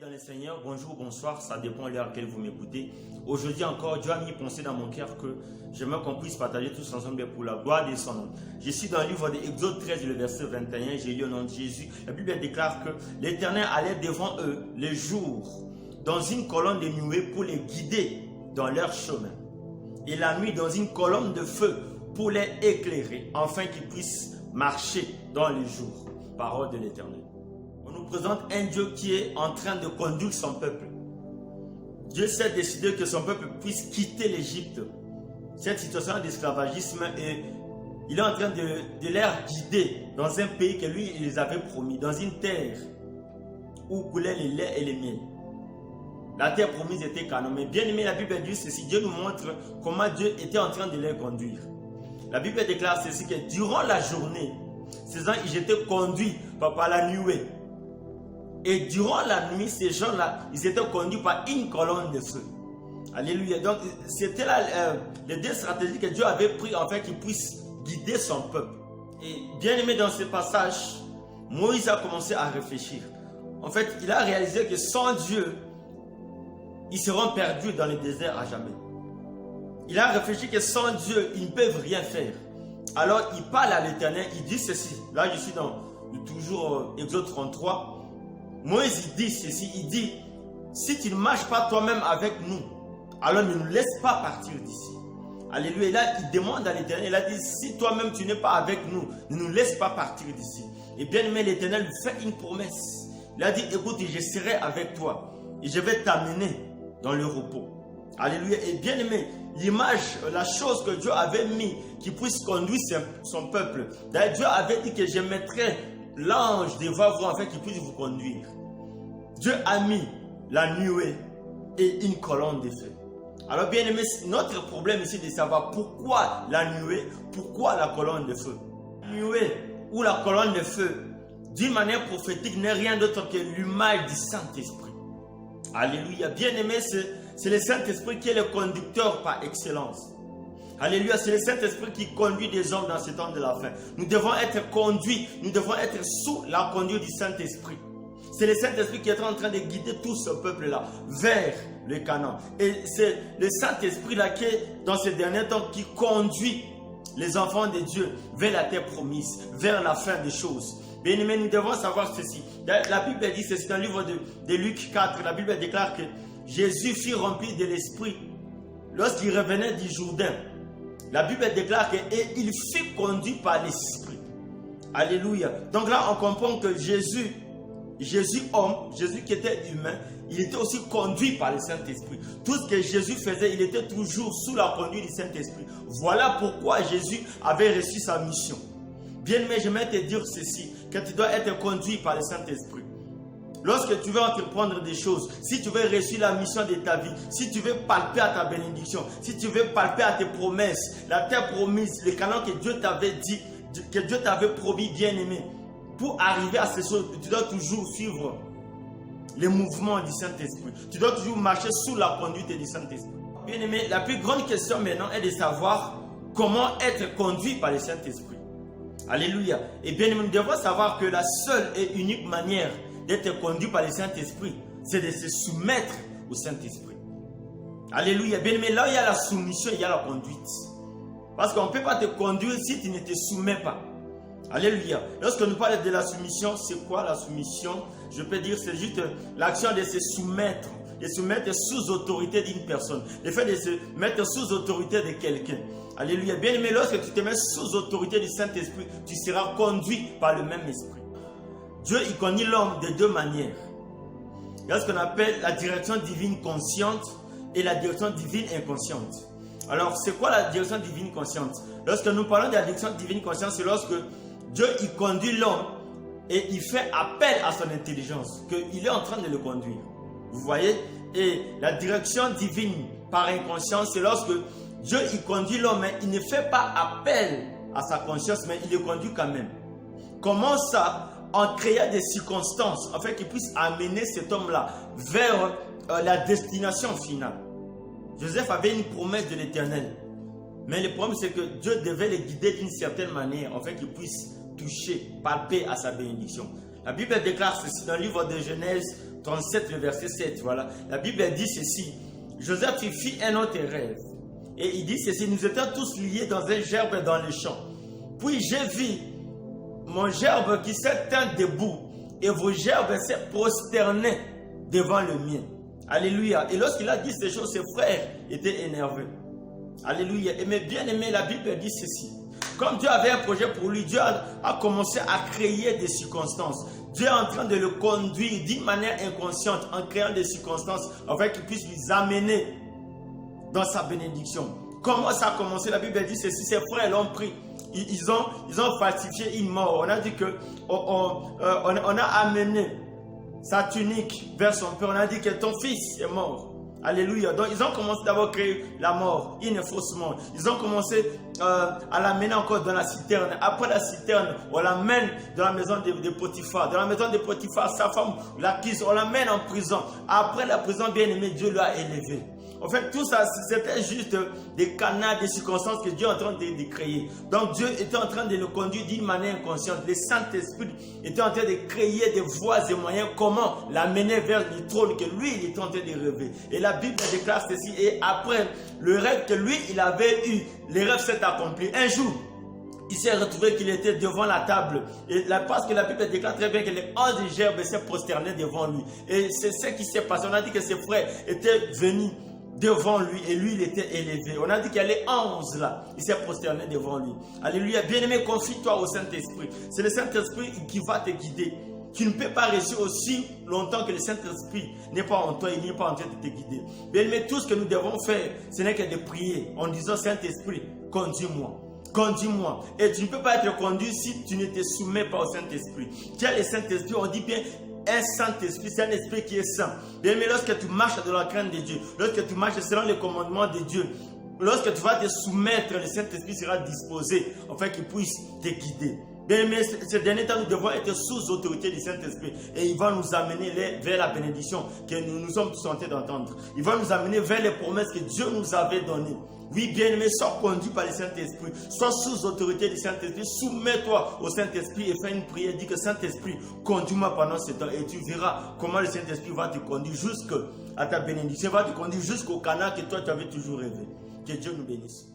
dans le Seigneur, bonjour, bonsoir, ça dépend de l'heure à laquelle vous m'écoutez. Aujourd'hui encore, Dieu a mis pensée dans mon cœur que j'aimerais qu'on puisse partager tous ensemble pour la gloire de son nom. Je suis dans le livre d'Exode 13, le verset 21, j'ai lu au nom de Jésus. La Bible déclare que l'Éternel allait devant eux les jours dans une colonne de nuée pour les guider dans leur chemin. Et la nuit dans une colonne de feu pour les éclairer, afin qu'ils puissent marcher dans les jours. Parole de l'Éternel. On nous présente un Dieu qui est en train de conduire son peuple. Dieu s'est décidé que son peuple puisse quitter l'Égypte, cette situation d'esclavagisme, et il est en train de les guider dans un pays que lui, il les avait promis, dans une terre où coulaient les laits et les miels. La terre promise était Canaan. Mais bien aimé, la Bible dit ceci, Dieu nous montre comment Dieu était en train de les conduire. La Bible déclare ceci, que durant la journée, ces gens, ils étaient conduits par la nuée. Et durant la nuit, ces gens-là, ils étaient conduits par une colonne de feu. Alléluia. Donc, c'était les deux stratégies que Dieu avait prises afin qu'il puisse guider son peuple. Et bien aimé, dans ce passage, Moïse a commencé à réfléchir. En fait, il a réalisé que sans Dieu, ils seront perdus dans le désert à jamais. Il a réfléchi que sans Dieu, ils ne peuvent rien faire. Alors, il parle à l'Éternel, il dit ceci. Là, je suis dans toujours Exode 33. Moïse, il dit ceci, il dit, si tu ne marches pas toi-même avec nous, alors ne nous laisse pas partir d'ici. Alléluia. Et là, il demande à l'Éternel, il a dit, si toi-même tu n'es pas avec nous, ne nous laisse pas partir d'ici. Et bien aimé, l'Éternel lui fait une promesse. Il a dit, écoute, je serai avec toi et je vais t'amener dans le repos. Alléluia. Et bien aimé, l'image, la chose que Dieu avait mis qui puisse conduire son peuple. D'ailleurs, Dieu avait dit que je mettrai l'ange devant vous afin qu'il puisse vous conduire. Dieu a mis la nuée et une colonne de feu. Alors bien aimé, notre problème ici est de savoir pourquoi la nuée, pourquoi la colonne de feu. La nuée ou la colonne de feu, d'une manière prophétique, n'est rien d'autre que l'image du Saint-Esprit. Alléluia. Bien aimé, c'est le Saint-Esprit qui est le conducteur par excellence. Alléluia, c'est le Saint-Esprit qui conduit des hommes dans ce temps de la fin. Nous devons être conduits, nous devons être sous la conduite du Saint-Esprit. C'est le Saint-Esprit qui est en train de guider tout ce peuple-là vers le Canaan. Et c'est le Saint-Esprit-là qui est dans ces derniers temps qui conduit les enfants de Dieu vers la terre promise, vers la fin des choses. Bien aimé, nous devons savoir ceci. La Bible dit ceci dans le livre de Luc 4. La Bible déclare que Jésus fut rempli de l'Esprit lorsqu'il revenait du Jourdain. La Bible déclare qu'il fut conduit par l'Esprit. Alléluia. Donc là, on comprend que Jésus homme, Jésus qui était humain, il était aussi conduit par le Saint-Esprit. Tout ce que Jésus faisait, il était toujours sous la conduite du Saint-Esprit. Voilà pourquoi Jésus avait reçu sa mission. Bien aimé, j'aimerais te dire ceci, que tu dois être conduit par le Saint-Esprit. Lorsque tu veux entreprendre des choses, si tu veux réussir la mission de ta vie, si tu veux palper à ta bénédiction, si tu veux palper à tes promesses, la terre promise, le Canaan que Dieu t'avait dit, que Dieu t'avait promis, bien aimé, pour arriver à ces choses, tu dois toujours suivre les mouvements du Saint-Esprit. Tu dois toujours marcher sous la conduite du Saint-Esprit. Bien aimé, la plus grande question maintenant est de savoir comment être conduit par le Saint-Esprit. Alléluia. Et bien aimé, nous devons savoir que la seule et unique manière d'être conduit par le Saint-Esprit, c'est de se soumettre au Saint-Esprit. Alléluia. Bien aimé, là où il y a la soumission, il y a la conduite. Parce qu'on ne peut pas te conduire si tu ne te soumets pas. Alléluia. Lorsque nous parlons de la soumission, c'est quoi la soumission? Je peux dire c'est juste l'action de se soumettre sous autorité d'une personne. Le fait de se mettre sous autorité de quelqu'un. Alléluia. Bien aimé, lorsque tu te mets sous autorité du Saint-Esprit, tu seras conduit par le même esprit. Dieu, il conduit l'homme de deux manières. Il y a ce qu'on appelle la direction divine consciente et la direction divine inconsciente. Alors, c'est quoi la direction divine consciente? Lorsque nous parlons de la direction divine consciente, c'est lorsque Dieu, il conduit l'homme et il fait appel à son intelligence, qu'il est en train de le conduire. Vous voyez? Et la direction divine par inconscience, c'est lorsque Dieu, il conduit l'homme, mais il ne fait pas appel à sa conscience, mais il le conduit quand même. Comment ça? En créant des circonstances, afin qu'il puisse amener cet homme-là vers la destination finale. Joseph avait une promesse de l'Éternel. Mais le problème, c'est que Dieu devait le guider d'une certaine manière, afin qu'il puisse toucher, palper à sa bénédiction. La Bible déclare ceci dans le livre de Genèse, 37, le verset 7. Voilà. La Bible dit ceci. Joseph fit un autre rêve. Et il dit ceci. Nous étions tous liés dans un gerbe dans le champ. Puis j'ai vu mon gerbe qui s'est tint debout. Et vos gerbes s'est prosterné devant le mien. Alléluia. Et lorsqu'il a dit ces choses, ses frères étaient énervés. Alléluia. Et mes bien-aimés, la Bible dit ceci. Comme Dieu avait un projet pour lui, Dieu a commencé à créer des circonstances. Dieu est en train de le conduire d'une manière inconsciente, en créant des circonstances, afin qu'il puisse les amener dans sa bénédiction. Comment ça a commencé? La Bible dit ceci, ses frères l'ont pris. Ils ont falsifié une mort. On a dit que on a amené sa tunique vers son père. On a dit que ton fils est mort. Alléluia. Donc ils ont commencé d'abord à créer la mort, une fausse mort. Ils ont commencé à l'amener encore dans la citerne. Après la citerne, on l'amène dans la maison de Potiphar. Dans la maison de Potiphar, sa femme l'acquise, on l'amène en prison. Après la prison, bien aimé, Dieu l'a élevé. En fait, tout ça, c'était juste des canaux, des circonstances que Dieu est en train de créer. Donc, Dieu était en train de le conduire d'une manière inconsciente. Le Saint-Esprit était en train de créer des voies et moyens. Comment l'amener vers le trône que lui, il était en train de rêver. Et la Bible déclare ceci. Et après, le rêve que lui, il avait eu, le rêve s'est accompli. Un jour, il s'est retrouvé qu'il était devant la table. Et parce que la Bible déclare très bien que les 11 gerbes s'est prosterné devant lui. Et c'est ce qui s'est passé. On a dit que ses frères étaient venus devant lui et lui il était élevé. On a dit qu'il y a les 11 là, il s'est prosterné devant lui. Alléluia. Bien-aimé, confie-toi au Saint-Esprit. C'est le Saint-Esprit qui va te guider. Tu ne peux pas rester aussi longtemps que le Saint-Esprit n'est pas en toi, il n'est pas en train de te guider. Bien-aimé, tout ce que nous devons faire, ce n'est que de prier en disant Saint-Esprit, conduis-moi. Conduis-moi. Et tu ne peux pas être conduit si tu ne te soumets pas au Saint-Esprit. Tu as le Saint-Esprit, on dit bien un Saint-Esprit, c'est un esprit qui est saint. Bien, mais lorsque tu marches dans la crainte de Dieu, lorsque tu marches selon les commandements de Dieu, lorsque tu vas te soumettre, le Saint-Esprit sera disposé afin qu'il puisse te guider. Bien, mais ce dernier temps, nous devons être sous autorité du Saint-Esprit et il va nous amener vers la bénédiction que nous sommes tous en train d'entendre. Il va nous amener vers les promesses que Dieu nous avait données. Oui, bien-aimé, sois conduit par le Saint-Esprit, sois sous autorité du Saint-Esprit, soumets-toi au Saint-Esprit et fais une prière, dis que Saint-Esprit, conduis-moi pendant ce temps et tu verras comment le Saint-Esprit va te conduire jusqu'à ta bénédiction, va te conduire jusqu'au canal que toi tu avais toujours rêvé. Que Dieu nous bénisse.